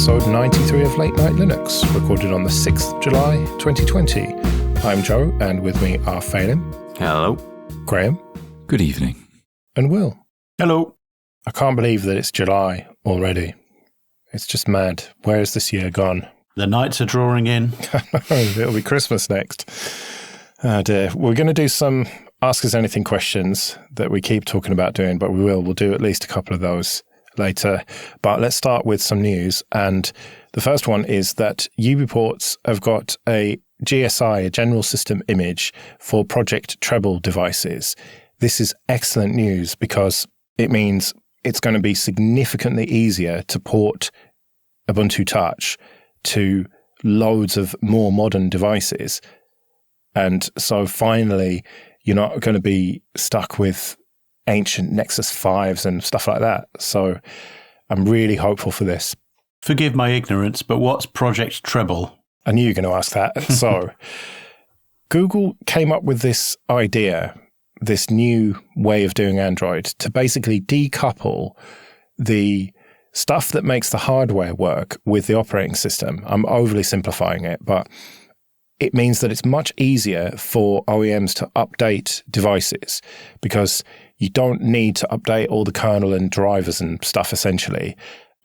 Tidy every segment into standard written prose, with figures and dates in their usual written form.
episode 93 of Late Night Linux, recorded on the 6th of July 2020. I'm Joe, and with me are Phelim. Hello. Graham. Good evening. And Will. Hello. I can't believe that it's July already. It's just mad. Where is this year gone? The nights are drawing in. It'll be Christmas next. Oh dear. We're going to do some Ask Us Anything questions that we keep talking about doing, but we'll do at least a couple of those later. But let's start with some news. And the first one is that UBports have got a GSI, a general system image, for Project Treble devices. This is excellent news because it means it's going to be significantly easier to port Ubuntu Touch to loads of more modern devices. And so finally, you're not going to be stuck with ancient Nexus 5s and stuff like that. So I'm really hopeful for this. Forgive my ignorance, but what's Project Treble? I knew you were going to ask that. So Google came up with this idea, this new way of doing Android, to basically decouple the stuff that makes the hardware work with the operating system. I'm overly simplifying it, but it means that it's much easier for OEMs to update devices because you don't need to update all the kernel and drivers and stuff essentially.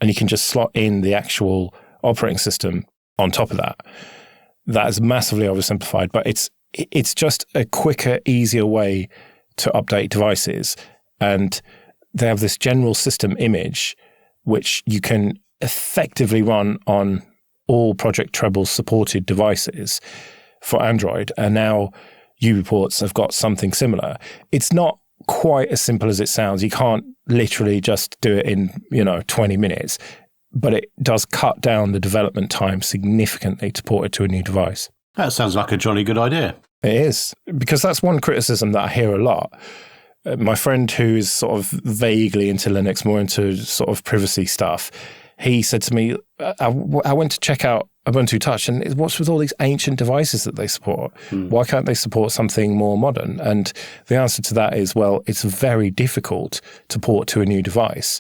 And you can just slot in the actual operating system on top of that. That is massively oversimplified, but it's just a quicker, easier way to update devices. And they have this general system image, which you can effectively run on all Project Treble supported devices for Android. And now UBports have got something similar. It's not quite as simple as it sounds. You can't literally just do it in, 20 minutes, but it does cut down the development time significantly to port it to a new device. That sounds like a jolly good idea. It is, because that's one criticism that I hear a lot. My friend who is sort of vaguely into Linux, more into sort of privacy stuff, he said to me, I went to check out Ubuntu Touch, and what's with all these ancient devices that they support? Why can't they support something more modern? And the answer to that is, well, it's very difficult to port to a new device,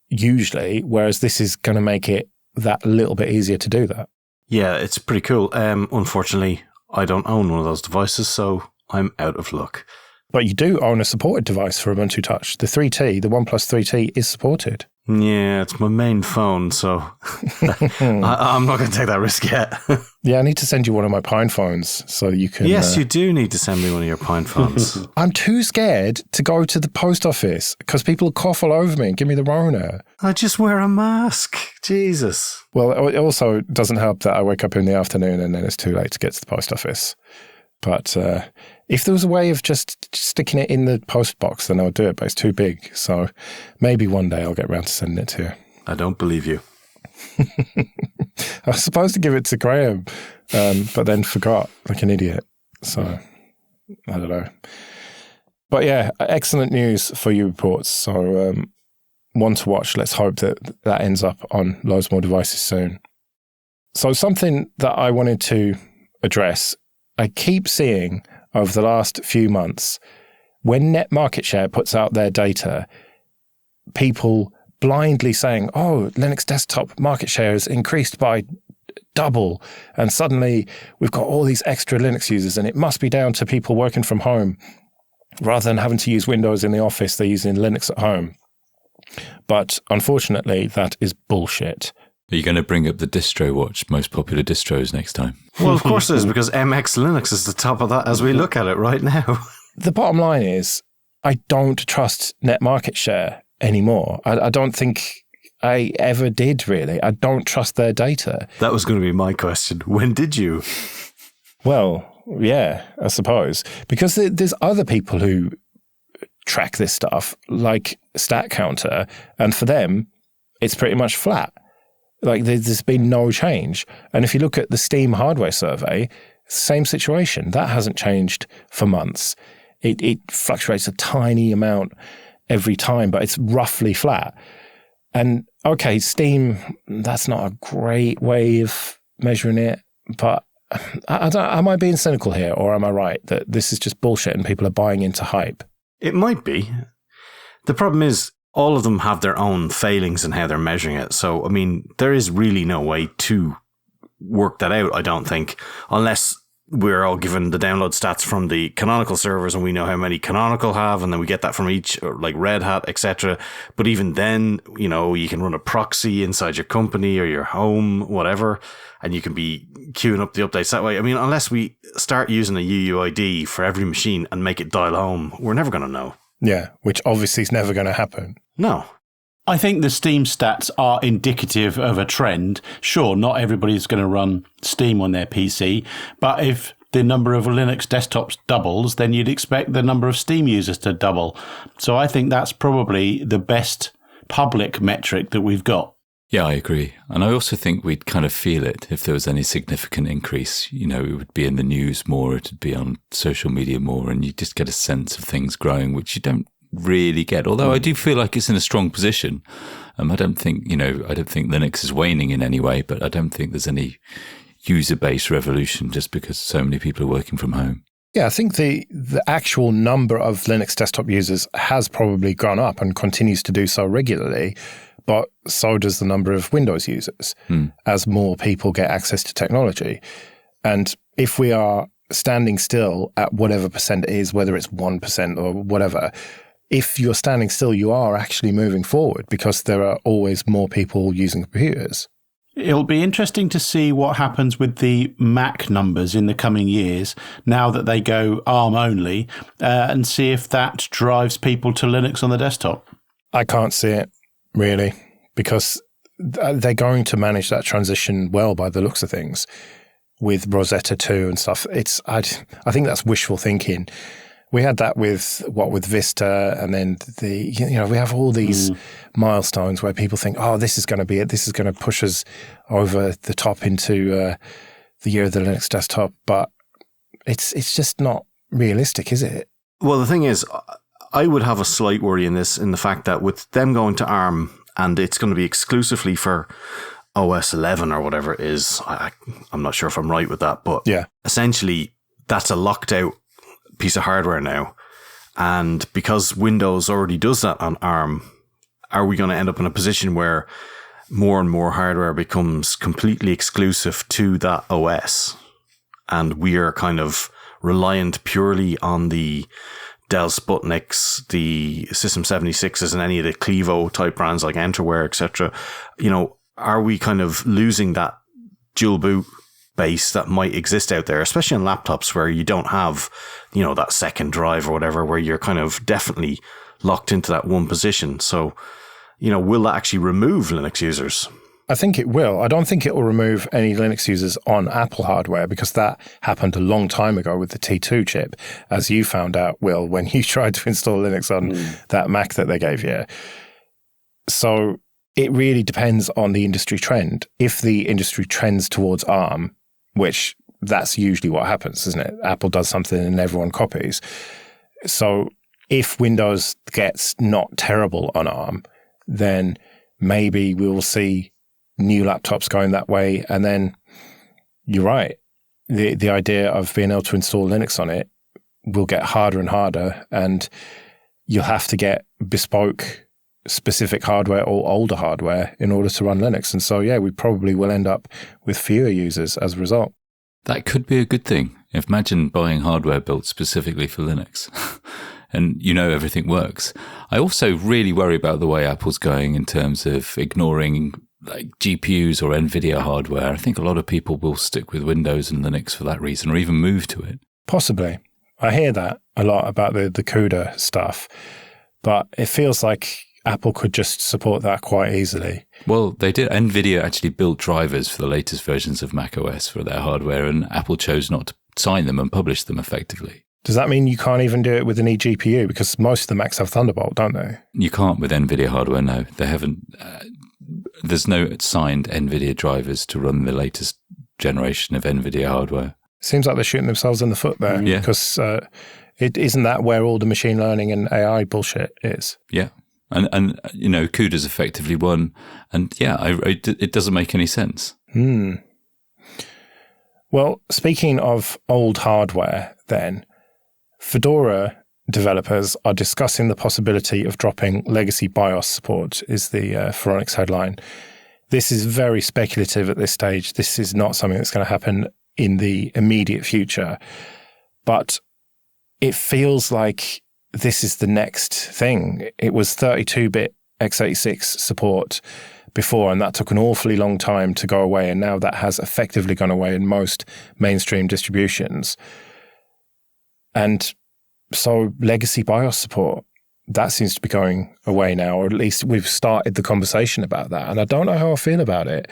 usually, whereas this is going to make it that little bit easier to do that. Yeah, it's pretty cool. Unfortunately, I don't own one of those devices, so I'm out of luck. But you do own a supported device for Ubuntu Touch. The 3T, the OnePlus 3T is supported. Yeah, it's my main phone, so I'm not going to take that risk yet. Yeah, I need to send you one of my Pine phones so you can... Yes, you do need to send me one of your Pine phones. I'm too scared to go to the post office because people will cough all over me and give me the Rona. I just wear a mask. Jesus. Well, it also doesn't help that I wake up in the afternoon and then it's too late to get to the post office. But if there was a way of just sticking it in the post box, then I would do it, but it's too big. So maybe one day I'll get around to sending it to you. I don't believe you. I was supposed to give it to Graham, but then forgot like an idiot. So I don't know. But yeah, excellent news for UBports. So one to watch. Let's hope that ends up on loads more devices soon. So something that I wanted to address, I keep seeing over the last few months, when Net Market Share puts out their data, people blindly saying, oh, Linux desktop market share has increased by double. And suddenly we've got all these extra Linux users and it must be down to people working from home. Rather than having to use Windows in the office, they're using Linux at home. But unfortunately, that is bullshit. Are you going to bring up the distro watch, most popular distros, next time? Well, of course it is, because MX Linux is the top of that as we look at it right now. The bottom line is, I don't trust Net Market Share anymore. I don't think I ever did, really. I don't trust their data. That was going to be my question. When did you? Well, yeah, I suppose. Because there's other people who track this stuff, like StatCounter, and for them, it's pretty much flat. Like there's been no change. And if you look at the Steam hardware survey, same situation. That hasn't changed for months. It fluctuates a tiny amount every time, but it's roughly flat. And okay, Steam, that's not a great way of measuring it, but am I being cynical here, or am I right that this is just bullshit and people are buying into hype? It might be. The problem is, all of them have their own failings in how they're measuring it. So, I mean, there is really no way to work that out, I don't think, unless we're all given the download stats from the Canonical servers and we know how many Canonical have, and then we get that from each, like Red Hat, etc. But even then, you know, you can run a proxy inside your company or your home, whatever, and you can be queuing up the updates that way. I mean, unless we start using a UUID for every machine and make it dial home, we're never going to know. Yeah, which obviously is never going to happen. No. I think the Steam stats are indicative of a trend. Sure, not everybody's going to run Steam on their PC, but if the number of Linux desktops doubles, then you'd expect the number of Steam users to double. So I think that's probably the best public metric that we've got. Yeah, I agree. And I also think we'd kind of feel it if there was any significant increase. You know, it would be in the news more, it would be on social media more, and you just get a sense of things growing, which you don't really get. Although I do feel like it's in a strong position. I don't think Linux is waning in any way, but I don't think there's any user-based revolution just because so many people are working from home. Yeah, I think the actual number of Linux desktop users has probably gone up and continues to do so regularly, but so does the number of Windows users as more people get access to technology. And if we are standing still at whatever percent it is, whether it's 1% or whatever, if you're standing still, you are actually moving forward because there are always more people using computers. It'll be interesting to see what happens with the Mac numbers in the coming years now that they go ARM only, and see if that drives people to Linux on the desktop. I can't see it, really, because they're going to manage that transition well by the looks of things with Rosetta 2 and stuff. I think that's wishful thinking. We had that with Vista, and then we have all these milestones where people think, oh, this is going to be it. This is going to push us over the top into the year of the Linux desktop. But it's just not realistic, is it? Well, the thing is, I would have a slight worry in the fact that with them going to ARM and it's going to be exclusively for OS 11 or whatever it is, I'm not sure if I'm right with that, but essentially that's a locked out piece of hardware now, and because Windows already does that on ARM, are we going to end up in a position where more and more hardware becomes completely exclusive to that OS, and we are kind of reliant purely on the Dell Sputniks, the System 76s, and any of the Clevo type brands like Entroware, etc.? You know, are we kind of losing that dual boot base that might exist out there, especially on laptops where you don't have, you know, that second drive or whatever, where you're kind of definitely locked into that one position? So, you know, will that actually remove Linux users? I think it will. I don't think it will remove any Linux users on Apple hardware, because that happened a long time ago with the T2 chip, as you found out, Will, when you tried to install Linux on that Mac that they gave you. So it really depends on the industry trend. If the industry trends towards ARM, which that's usually what happens, isn't it? Apple does something and everyone copies. So if Windows gets not terrible on ARM, then maybe we will see new laptops going that way. And then you're right. The idea of being able to install Linux on it will get harder and harder, and you'll have to get bespoke specific hardware or older hardware in order to run Linux. And so, yeah, we probably will end up with fewer users as a result. That could be a good thing. Imagine buying hardware built specifically for Linux and you know everything works. I also really worry about the way Apple's going in terms of ignoring like GPUs or NVIDIA hardware. I think a lot of people will stick with Windows and Linux for that reason, or even move to it. Possibly. I hear that a lot about the CUDA stuff, but it feels like Apple could just support that quite easily. Well, they did. NVIDIA actually built drivers for the latest versions of macOS for their hardware, and Apple chose not to sign them and publish them effectively. Does that mean you can't even do it with an eGPU? Because most of the Macs have Thunderbolt, don't they? You can't with NVIDIA hardware, no. They haven't. There's no signed NVIDIA drivers to run the latest generation of NVIDIA hardware. Seems like they're shooting themselves in the foot there. Yeah. Because it isn't that where all the machine learning and AI bullshit is. Yeah. And you know, CUDA's effectively won. And yeah, it doesn't make any sense. Well, speaking of old hardware then, Fedora developers are discussing the possibility of dropping legacy BIOS support, is the Phoronix headline. This is very speculative at this stage. This is not something that's going to happen in the immediate future. But it feels like this is the next thing. It was 32-bit x86 support before, and that took an awfully long time to go away, and now that has effectively gone away in most mainstream distributions. And so legacy BIOS support, that seems to be going away now, or at least we've started the conversation about that. And I don't know how I feel about it.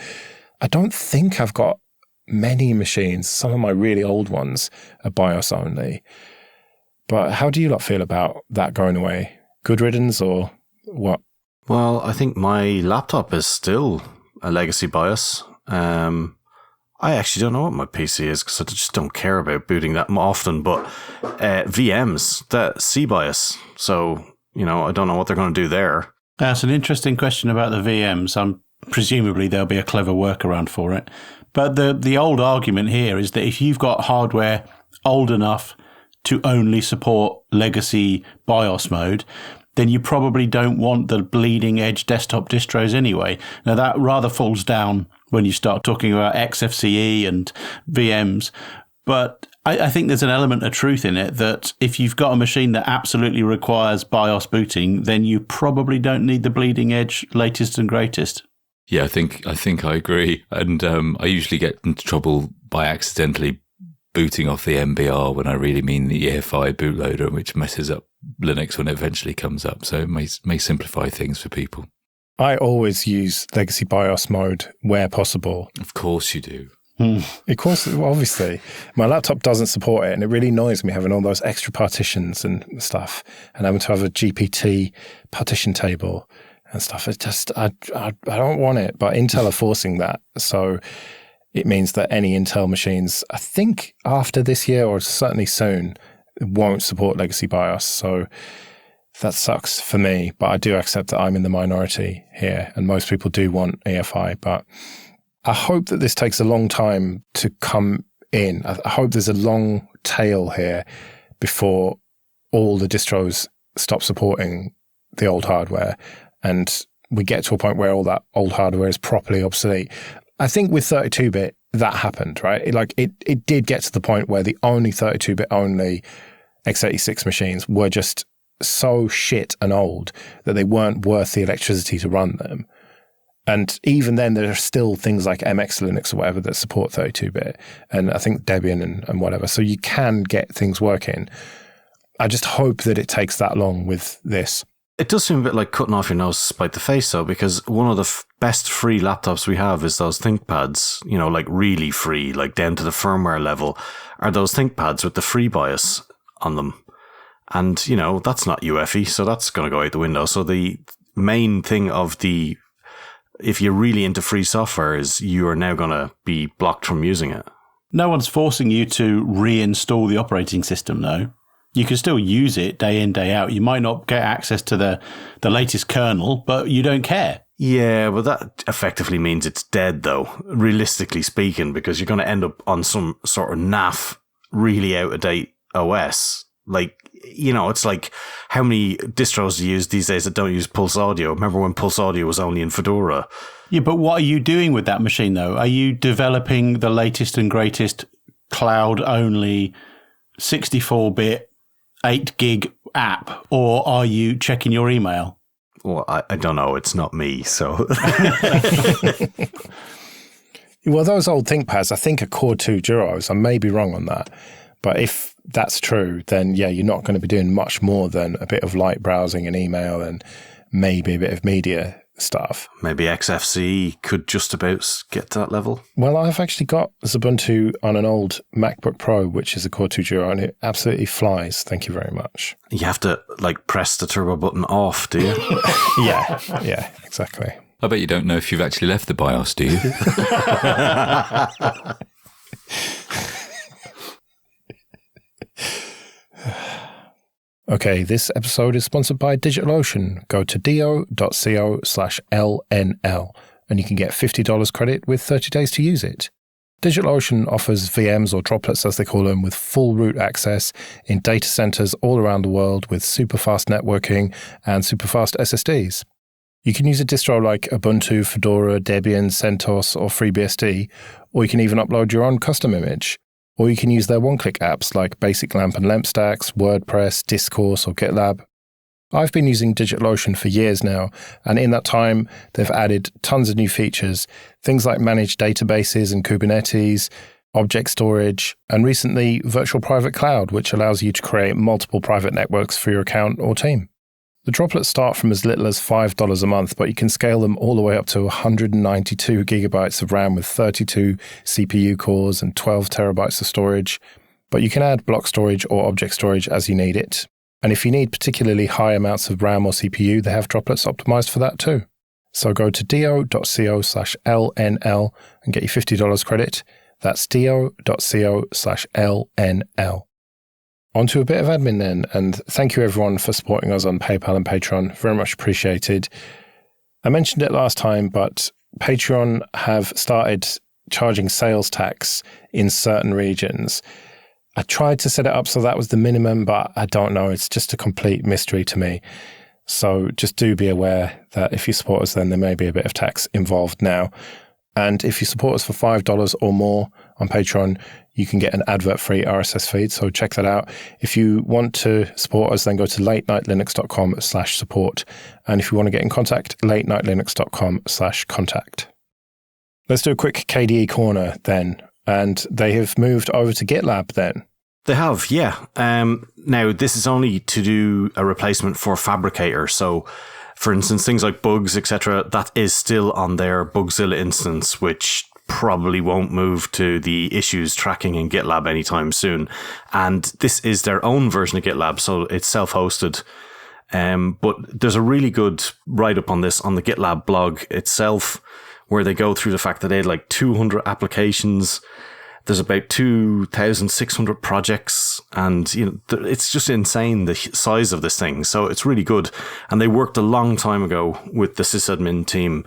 I don't think I've got many machines. Some of my really old ones are BIOS only. But how do you lot feel about that going away? Good riddance or what? Well, I think my laptop is still a legacy BIOS. I actually don't know what my PC is because I just don't care about booting that often. But VMs, that C BIOS. So, I don't know what they're going to do there. That's an interesting question about the VMs. Presumably there'll be a clever workaround for it. But the old argument here is that if you've got hardware old enough to only support legacy BIOS mode, then you probably don't want the bleeding edge desktop distros anyway. Now that rather falls down when you start talking about XFCE and VMs. But I think there's an element of truth in it that if you've got a machine that absolutely requires BIOS booting, then you probably don't need the bleeding edge latest and greatest. Yeah, I think I agree. And I usually get into trouble by accidentally booting off the MBR when I really mean the EFI bootloader, which messes up Linux when it eventually comes up. So it may simplify things for people. I always use legacy BIOS mode where possible. Of course you do. Of course, obviously. My laptop doesn't support it, and it really annoys me having all those extra partitions and stuff, and having to have a GPT partition table and stuff. It's just, I don't want it, but Intel are forcing that. So it means that any Intel machines, I think after this year or certainly soon, won't support legacy BIOS. So that sucks for me, but I do accept that I'm in the minority here, and most people do want EFI. But I hope that this takes a long time to come in. I hope there's a long tail here before all the distros stop supporting the old hardware and we get to a point where all that old hardware is properly obsolete. I think with 32-bit, that happened, right? It did get to the point where the only 32-bit only x86 machines were just so shit and old that they weren't worth the electricity to run them. And even then, there are still things like MX Linux or whatever that support 32-bit, and I think Debian and whatever. So you can get things working. I just hope that it takes that long with this. It does seem a bit like cutting off your nose to spite the face, though, because one of the best free laptops we have is those ThinkPads, like really free, like down to the firmware level, are those ThinkPads with the free BIOS on them. And, that's not UEFI, so that's going to go out the window. So the main thing of if you're really into free software is you are now going to be blocked from using it. No one's forcing you to reinstall the operating system, though. You can still use it day in, day out. You might not get access to the latest kernel, but you don't care. Yeah, well, that effectively means it's dead, though, realistically speaking, because you're going to end up on some sort of naff, really out-of-date OS. It's like how many distros do you use these days that don't use Pulse Audio? Remember when Pulse Audio was only in Fedora? Yeah, but what are you doing with that machine, though? Are you developing the latest and greatest cloud-only 64-bit 8 gig app, or are you checking your email? Well, I don't know. It's not me, so. Well, those old ThinkPads, I think, are Core 2 Duros. I may be wrong on that. But if that's true, then yeah, you're not going to be doing much more than a bit of light browsing and email and maybe a bit of media stuff. Maybe XFCE could just about get to that level. Well, I've actually got Ubuntu on an old MacBook Pro, which is a Core 2 Duo, and it absolutely flies. Thank you very much. You have to press the turbo button off, do you? Yeah, exactly. I bet you don't know if you've actually left the BIOS, do you? Okay, this episode is sponsored by DigitalOcean. Go to do.co/LNL and you can get $50 credit with 30 days to use it. DigitalOcean offers VMs, or droplets as they call them, with full root access in data centers all around the world with super fast networking and super fast SSDs. You can use a distro like Ubuntu, Fedora, Debian, CentOS, or FreeBSD, or you can even upload your own custom image. Or you can use their one-click apps like Basic Lamp and LampStacks, WordPress, Discourse, or GitLab. I've been using DigitalOcean for years now, and in that time, they've added tons of new features, things like managed databases and Kubernetes, object storage, and recently virtual private cloud, which allows you to create multiple private networks for your account or team. The droplets start from as little as $5 a month, but you can scale them all the way up to 192 gigabytes of RAM with 32 CPU cores and 12 terabytes of storage. But you can add block storage or object storage as you need it. And if you need particularly high amounts of RAM or CPU, they have droplets optimized for that too. So go to do.co/LNL and get your $50 credit. That's do.co/LNL. On to a bit of admin then, and thank you everyone for supporting us on PayPal and Patreon. Very much appreciated. I mentioned it last time, but Patreon have started charging sales tax in certain regions. I tried to set it up so that was the minimum, but I don't know. It's just a complete mystery to me. So just do be aware that if you support us, then there may be a bit of tax involved now. And if you support us for $5 or more on Patreon, you can get an advert-free RSS feed. So check that out. If you want to support us, then go to latenightlinux.com/support. And if you want to get in contact, latenightlinux.com/contact. Let's do a quick KDE Korner then. And they have moved over to GitLab then. They have, yeah. Now, this is only to do a replacement for Fabricator. So, for instance, things like bugs, etc., that is still on their Bugzilla instance, which probably won't move to the issues tracking in GitLab anytime soon. And this is their own version of GitLab, so it's self-hosted. But there's a really good write-up on this on the GitLab blog itself, where they go through the fact that they had like 200 applications. There's about 2,600 projects, and it's just insane the size of this thing. So it's really good. And they worked a long time ago with the sysadmin team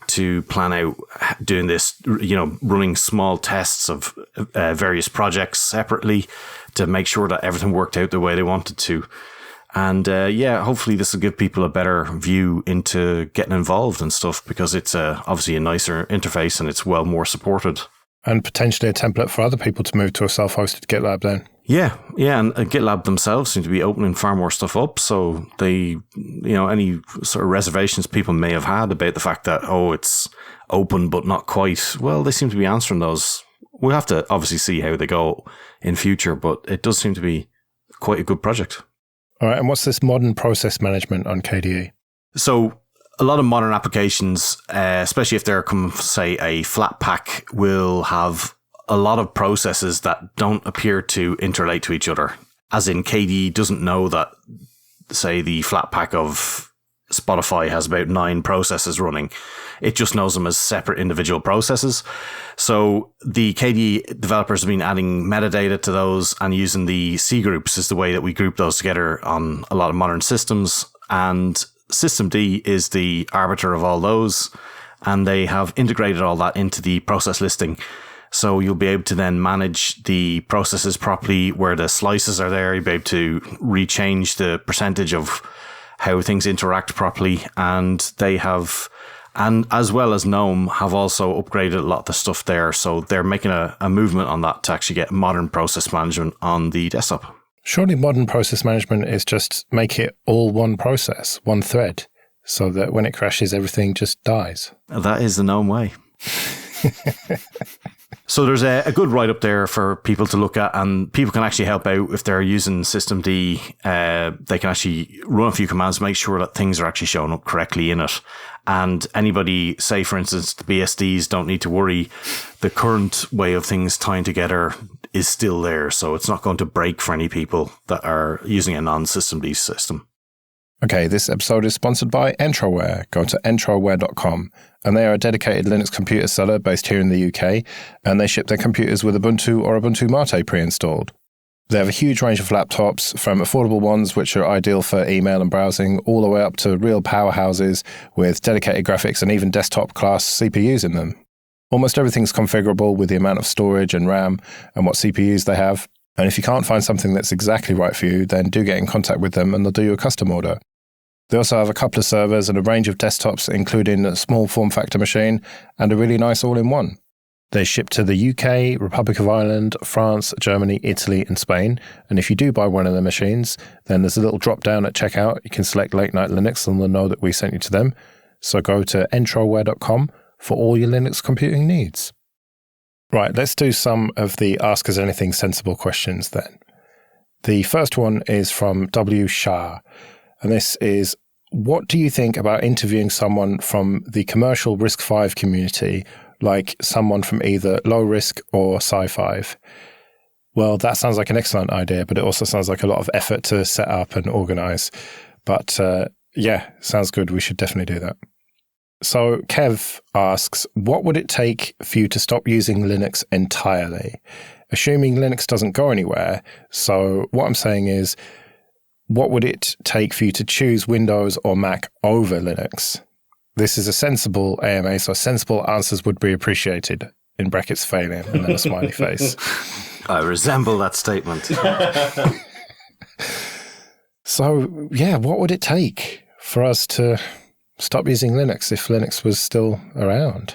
to plan out doing this, running small tests of various projects separately to make sure that everything worked out the way they wanted to. And hopefully this will give people a better view into getting involved and stuff, because it's obviously a nicer interface and it's well more supported. And potentially a template for other people to move to a self-hosted GitLab then. Yeah, and GitLab themselves seem to be opening far more stuff up. So they, any sort of reservations people may have had about the fact that, it's open but not quite, well, they seem to be answering those. We'll have to obviously see how they go in future, but it does seem to be quite a good project. All right, and what's this modern process management on KDE? So a lot of modern applications, especially if they're say a Flatpak, will have a lot of processes that don't appear to interrelate to each other. As in, KDE doesn't know that, say, the Flatpak of Spotify has about 9 processes running. It just knows them as separate individual processes. So the KDE developers have been adding metadata to those and using the C groups is the way that we group those together on a lot of modern systems. And systemd is the arbiter of all those. And they have integrated all that into the process listing. So you'll be able to then manage the processes properly where the slices are there. You'll be able to rechange the percentage of how things interact properly. And they have, and as well as GNOME, have also upgraded a lot of the stuff there. So they're making a movement on that to actually get modern process management on the desktop. Surely modern process management is just make it all one process, one thread, so that when it crashes, everything just dies. That is the GNOME way. So there's a good write-up there for people to look at, and people can actually help out if they're using systemd. They can actually run a few commands, make sure that things are actually showing up correctly in it. And anybody, say, for instance, the BSDs don't need to worry. The current way of things tying together is still there, so it's not going to break for any people that are using a non-systemd system. Okay, this episode is sponsored by Entroware. Go to entroware.com, and they are a dedicated Linux computer seller based here in the UK, and they ship their computers with Ubuntu or Ubuntu Mate pre-installed. They have a huge range of laptops, from affordable ones which are ideal for email and browsing, all the way up to real powerhouses with dedicated graphics and even desktop-class CPUs in them. Almost everything's configurable with the amount of storage and RAM and what CPUs they have. And if you can't find something that's exactly right for you, then do get in contact with them and they'll do you a custom order. They also have a couple of servers and a range of desktops, including a small form factor machine and a really nice all-in-one. They ship to the UK, Republic of Ireland, France, Germany, Italy, and Spain. And if you do buy one of their machines, then there's a little drop down at checkout. You can select Late Night Linux and they'll know that we sent you to them. So go to entroware.com for all your Linux computing needs. Right, let's do some of the Ask Us Anything sensible questions then. The first one is from W. Shah, and this is, what do you think about interviewing someone from the commercial RISC-V community, like someone from either Low Risk or Sci5? Well, that sounds like an excellent idea, but it also sounds like a lot of effort to set up and organize. But yeah, sounds good. We should definitely do that. So Kev asks, what would it take for you to stop using Linux entirely? Assuming Linux doesn't go anywhere. So what I'm saying is, what would it take for you to choose Windows or Mac over Linux? This is a sensible AMA, so sensible answers would be appreciated. In brackets, failing, and then a smiley face. I resemble that statement. So, yeah, what would it take for us to stop using Linux if Linux was still around?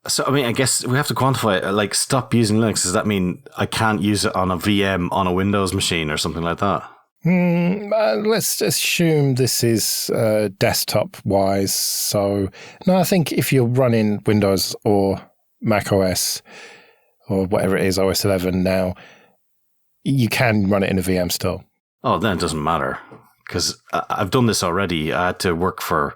So, I mean, I guess we have to quantify it. Like, stop using Linux. Does that mean I can't use it on a VM on a Windows machine or something like that? Let's assume this is desktop-wise. So, no, I think if you're running Windows or Mac OS or whatever it is, OS 11 now, you can run it in a VM still. Oh, then it doesn't matter. Because I've done this already. I had to work for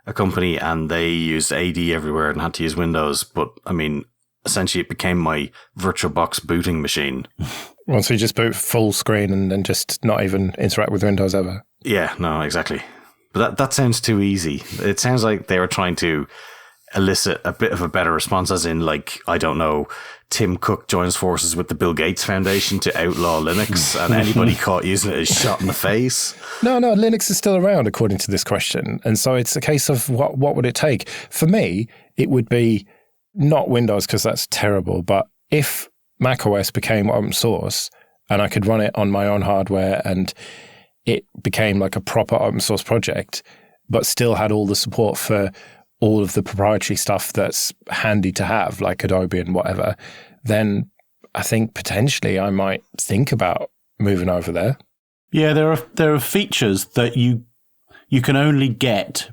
a company and they used AD everywhere and had to use Windows. But I mean, essentially it became my VirtualBox booting machine. Well, so you just boot full screen and then just not even interact with Windows ever? Yeah, no, exactly. But that sounds too easy. It sounds like they were trying to elicit a bit of a better response, as in, like, I don't know, Tim Cook joins forces with the Bill Gates Foundation to outlaw Linux, and anybody caught using it is shot in the face. No, Linux is still around, according to this question. And so it's a case of what would it take? For me, it would be not Windows, because that's terrible, but if macOS became open source and I could run it on my own hardware and it became like a proper open source project, but still had all the support for all of the proprietary stuff that's handy to have, like Adobe and whatever, then I think potentially I might think about moving over there. Yeah, there are features that you can only get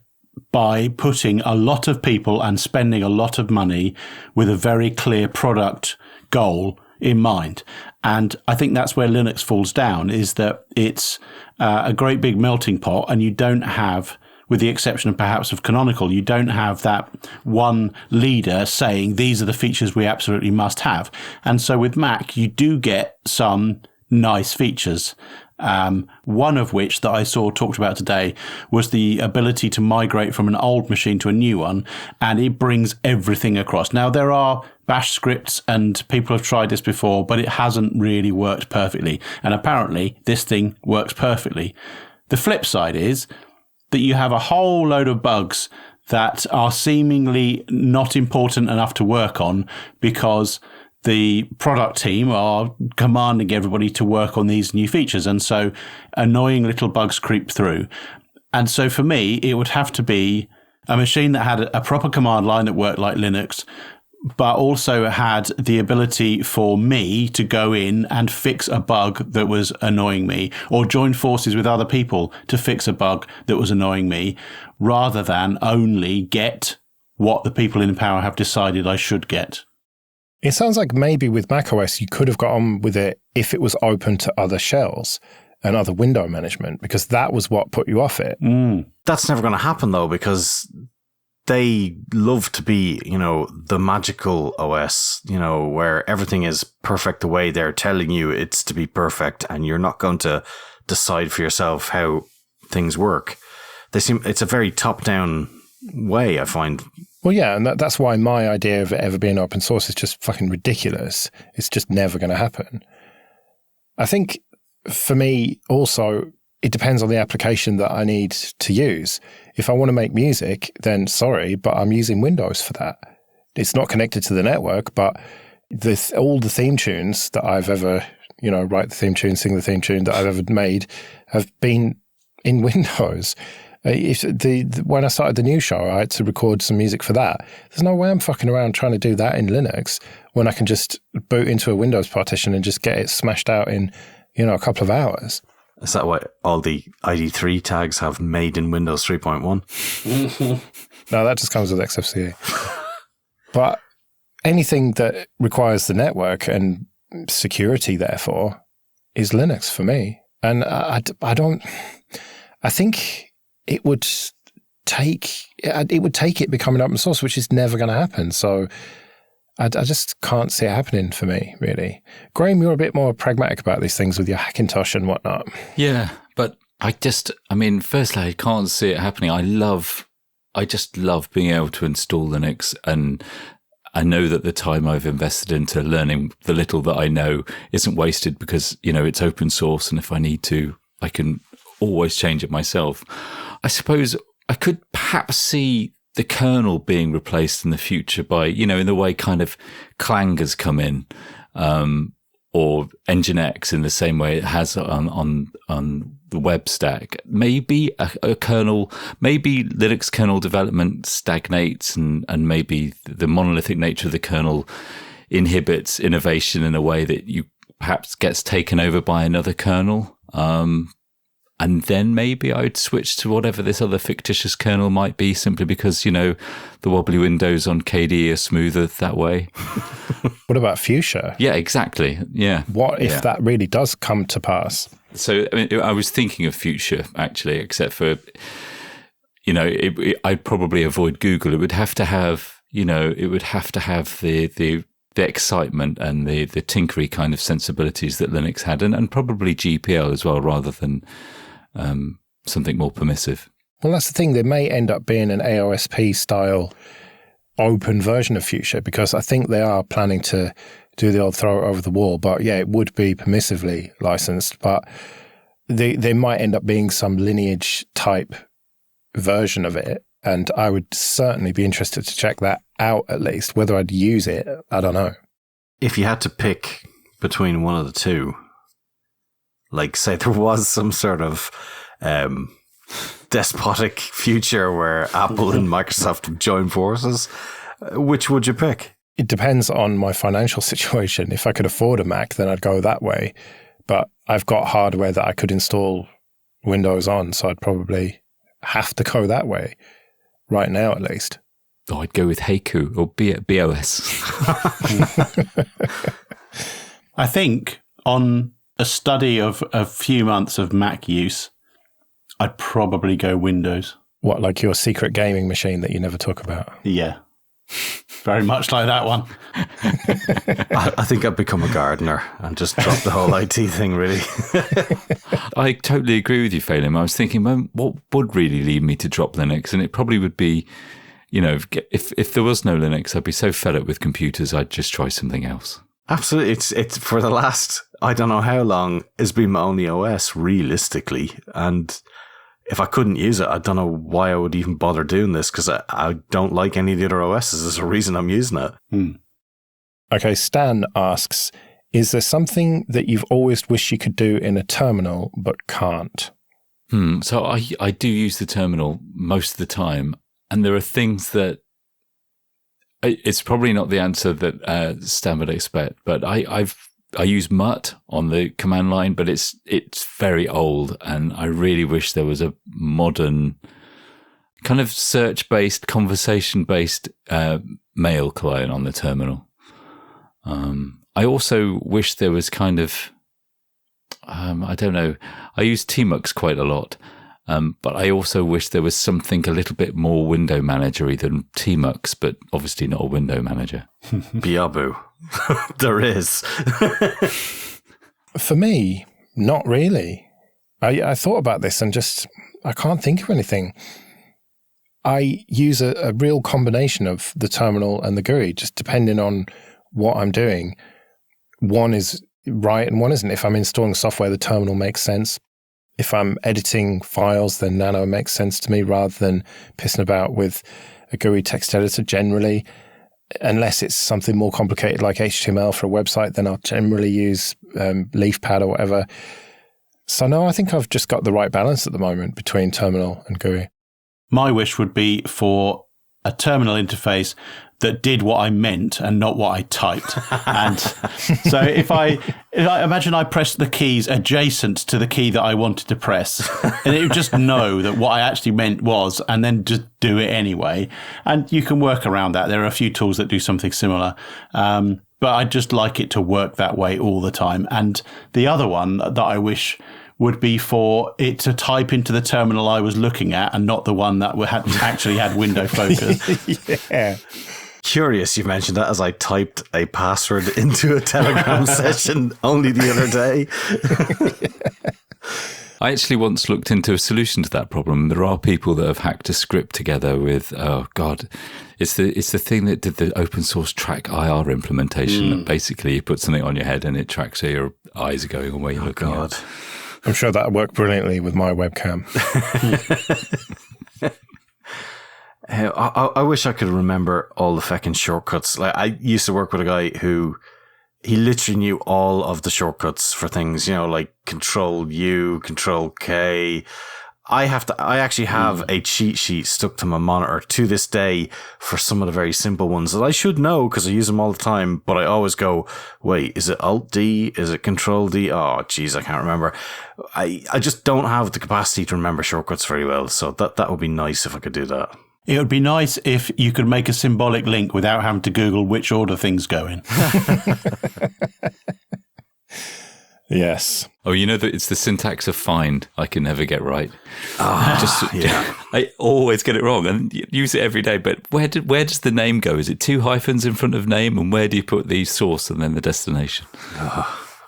by putting a lot of people and spending a lot of money with a very clear product goal in mind. And I think that's where Linux falls down, is that it's a great big melting pot, and you don't have, with the exception of perhaps of Canonical, you don't have that one leader saying these are the features we absolutely must have. And so with Mac, you do get some nice features. One of which that I saw talked about today was the ability to migrate from an old machine to a new one, and it brings everything across. Now, there are bash scripts and people have tried this before, but it hasn't really worked perfectly. And apparently this thing works perfectly. The flip side is that you have a whole load of bugs that are seemingly not important enough to work on because the product team are commanding everybody to work on these new features. And so annoying little bugs creep through. And so for me, it would have to be a machine that had a proper command line that worked like Linux, but also had the ability for me to go in and fix a bug that was annoying me, or join forces with other people to fix a bug that was annoying me, rather than only get what the people in power have decided I should get. It sounds like maybe with macOS you could have got on with it if it was open to other shells and other window management, because that was what put you off it. That's never going to happen, though, because they love to be, the magical OS, where everything is perfect the way they're telling you it's to be perfect, and you're not going to decide for yourself how things work. It's a very top-down way, I find. Well, yeah, and that's why my idea of it ever being open source is just fucking ridiculous. It's just never going to happen. I think for me also, it depends on the application that I need to use. If I want to make music, then sorry, but I'm using Windows for that. it's not connected to the network, but all the theme tunes that I've ever, write the theme tune, sing the theme tune that I've ever made have been in Windows. When I started the new show, I had to record some music for that. There's no way I'm fucking around trying to do that in Linux when I can just boot into a Windows partition and just get it smashed out in, a couple of hours. Is that why all the ID3 tags have made in Windows 3.1? No, that just comes with XFCE. But anything that requires the network and security, therefore, is Linux for me. And I think it would take it becoming open source, which is never going to happen. So I just can't see it happening for me, really. Graham, you're a bit more pragmatic about these things with your Hackintosh and whatnot. Yeah, but firstly, I can't see it happening. I just love being able to install Linux, and I know that the time I've invested into learning the little that I know isn't wasted because, it's open source, and if I need to, I can always change it myself. I suppose I could perhaps see the kernel being replaced in the future by, in the way kind of Clang has come in, or Nginx in the same way it has on the web stack. Maybe a kernel, maybe Linux kernel development stagnates, and maybe the monolithic nature of the kernel inhibits innovation in a way that you perhaps gets taken over by another kernel. And then maybe I'd switch to whatever this other fictitious kernel might be, simply because, the wobbly windows on KDE are smoother that way. What about Fuchsia? Yeah, exactly. Yeah. What if that really does come to pass? So, I was thinking of Fuchsia, actually, except for, I'd probably avoid Google. It would have to have, the excitement and the tinkery kind of sensibilities that Linux had, and probably GPL as well, rather than something more permissive. Well, that's the thing. There may end up being an AOSP style open version of Fuchsia, because I think they are planning to do the old throw it over the wall. But yeah, it would be permissively licensed, but there might end up being some lineage type version of it. And I would certainly be interested to check that out, at least. Whether I'd use it, I don't know. If you had to pick between one of the two, like say there was some sort of despotic future where Apple and Microsoft join forces, which would you pick? It depends on my financial situation. If I could afford a Mac, then I'd go that way. But I've got hardware that I could install Windows on, so I'd probably have to go that way. Right now, at least. Oh, I'd go with Haiku or BOS. I think on a study of a few months of Mac use, I'd probably go Windows. What, like your secret gaming machine that you never talk about? Yeah. Very much like that one. I think I'd become a gardener and just drop the whole IT thing, really. I totally agree with you, Phelim. I was thinking, well, what would really lead me to drop Linux? And it probably would be, if there was no Linux, I'd be so fed up with computers, I'd just try something else. Absolutely. It's for the last, I don't know how long, it's been my only OS, realistically. And if I couldn't use it, I don't know why I would even bother doing this, because I don't like any of the other OSs. There's a reason I'm using it. Okay, Stan asks, is there something that you've always wished you could do in a terminal but can't? So I do use the terminal most of the time, and there are things that it's probably not the answer that Stan would expect, but I use Mutt on the command line, but it's very old, and I really wish there was a modern kind of search-based, conversation-based mail client on the terminal. I also wish there was kind of, I don't know, I use Tmux quite a lot, but I also wish there was something a little bit more window managery than Tmux, but obviously not a window manager. Biabu. There is. For me, not really. I thought about this and just, I can't think of anything. I use a real combination of the terminal and the GUI, just depending on what I'm doing. One is right and one isn't. If I'm installing software, the terminal makes sense. If I'm editing files, then Nano makes sense to me rather than pissing about with a GUI text editor generally. unless it's something more complicated like HTML for a website, then I'll generally use LeafPad or whatever. So no, I think I've just got the right balance at the moment between terminal and GUI. My wish would be for a terminal interface that did what I meant and not what I typed. And so if I imagine I pressed the keys adjacent to the key that I wanted to press, and it would just know that what I actually meant was, and then just do it anyway. And you can work around that. There are a few tools that do something similar. But I'd just like it to work that way all the time. And the other one that I wish would be for it to type into the terminal I was looking at and not the one that actually had window focus. Yeah. Curious you mentioned that, as I typed a password into a Telegram session only the other day. I actually once looked into a solution to that problem. There are people that have hacked a script together with, oh God, it's the thing that did the open source track IR implementation. And basically, you put something on your head and it tracks where your eyes are going and where you're looking at. I'm sure that worked brilliantly with my webcam. I wish I could remember all the feckin' shortcuts. Like, I used to work with a guy who he literally knew all of the shortcuts for things, like Control U, Control K. I actually have a cheat sheet stuck to my monitor to this day for some of the very simple ones that I should know because I use them all the time. But I always go, wait, is it Alt D? Is it Control D? Oh, geez, I can't remember. I just don't have the capacity to remember shortcuts very well. So that would be nice if I could do that. It would be nice if you could make a symbolic link without having to Google which order things go in. Yes. Oh, you know that it's the syntax of find I can never get right. Yeah. I always get it wrong and use it every day. But where does the name go? Is it 2 hyphens in front of name? And where do you put the source and then the destination?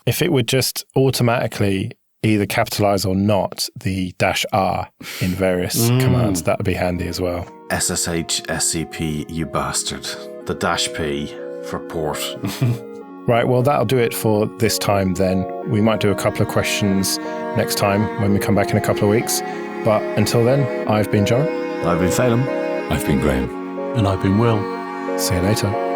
If it would just automatically either capitalize or not the -R in various commands, that would be handy as well. SSH, SCP, you bastard. The -P for port. Right, well, that'll do it for this time then. We might do a couple of questions next time when we come back in a couple of weeks. But until then, I've been John. I've been Phelan. I've been Graham. And I've been Will. See you later.